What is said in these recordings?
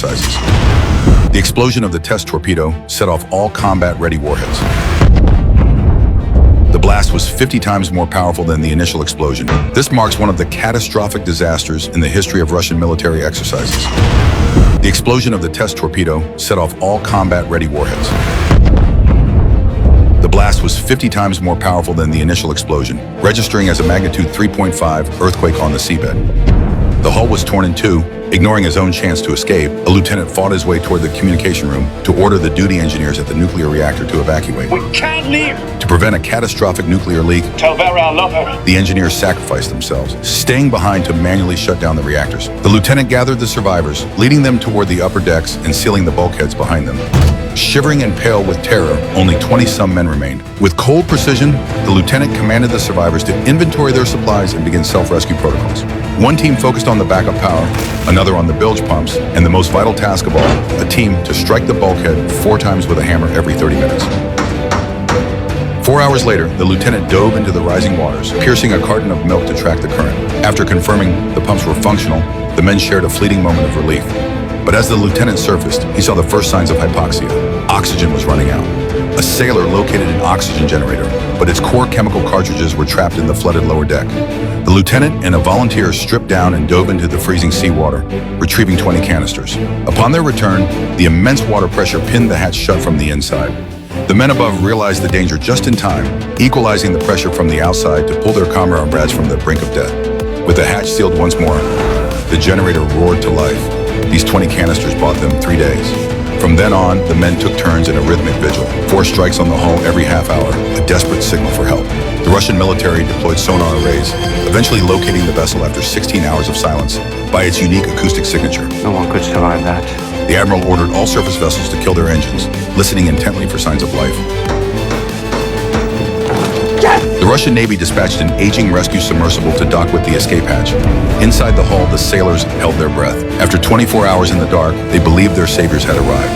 exercises. The explosion of the test torpedo set off all combat-ready warheads. The blast was 50 times more powerful than the initial explosion. This marks one of the catastrophic disasters in the history of Russian military exercises. The explosion of the test torpedo set off all combat-ready warheads. The blast was 50 times more powerful than the initial explosion, registering as a magnitude 3.5 earthquake on the seabed. The hull was torn in two. Ignoring his own chance to escape, a lieutenant fought his way toward the communication room to order the duty engineers at the nuclear reactor to evacuate. We can't leave! To prevent a catastrophic nuclear leak, Tell Vera I love her. the engineers sacrificed themselves, staying behind to manually shut down the reactors. The lieutenant gathered the survivors, leading them toward the upper decks and sealing the bulkheads behind them. Shivering and pale with terror, only 20-some men remained. With cold precision, the lieutenant commanded the survivors to inventory their supplies and begin self-rescue protocols. One team focused on the backup power, another on the bilge pumps, and the most vital task of all, a team to strike the bulkhead 4 times with a hammer every 30 minutes. 4 hours later, the lieutenant dove into the rising waters, piercing a carton of milk to track the current. After confirming the pumps were functional, the men shared a fleeting moment of relief. But as the lieutenant surfaced, he saw the first signs of hypoxia. Oxygen was running out. A sailor located an oxygen generator, but its core chemical cartridges were trapped in the flooded lower deck. The lieutenant and a volunteer stripped down and dove into the freezing seawater, retrieving 20 canisters. Upon their return, the immense water pressure pinned the hatch shut from the inside. The men above realized the danger just in time, equalizing the pressure from the outside to pull their comrades from the brink of death. With the hatch sealed once more, the generator roared to life. These 20 canisters bought them 3 days. From then on, the men took turns in a rhythmic vigil. 4 strikes on the hull every half hour, a desperate signal for help. The Russian military deployed sonar arrays, eventually locating the vessel after 16 hours of silence by its unique acoustic signature. No one could survive that. The admiral ordered all surface vessels to kill their engines, listening intently for signs of life. The Russian Navy dispatched an aging rescue submersible to dock with the escape hatch. Inside the hull, the sailors held their breath. After 24 hours in the dark, they believed their saviors had arrived.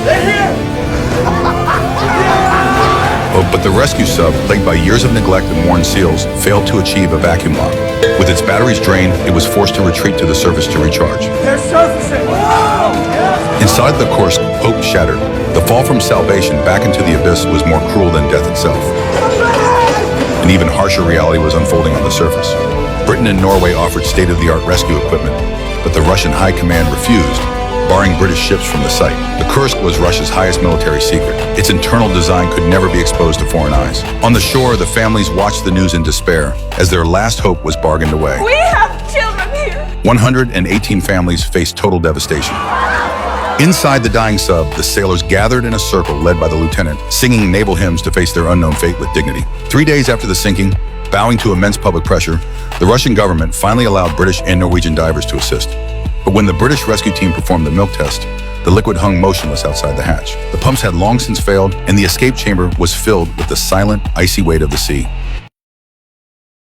But the rescue sub, plagued by years of neglect and worn seals, failed to achieve a vacuum lock. With its batteries drained, it was forced to retreat to the surface to recharge. They're surfacing! Inside the Kursk, hope shattered. The fall from salvation back into the abyss was more cruel than death itself. An even harsher reality was unfolding on the surface. Britain and Norway offered state-of-the-art rescue equipment, but the Russian High Command refused, barring British ships from the site. The Kursk was Russia's highest military secret. Its internal design could never be exposed to foreign eyes. On the shore, the families watched the news in despair as their last hope was bargained away. We have children here. 118 families faced total devastation. Inside the dying sub, the sailors gathered in a circle led by the lieutenant, singing naval hymns to face their unknown fate with dignity. 3 days after the sinking, bowing to immense public pressure, the Russian government finally allowed British and Norwegian divers to assist. But when the British rescue team performed the milk test, the liquid hung motionless outside the hatch. The pumps had long since failed, and the escape chamber was filled with the silent, icy weight of the sea.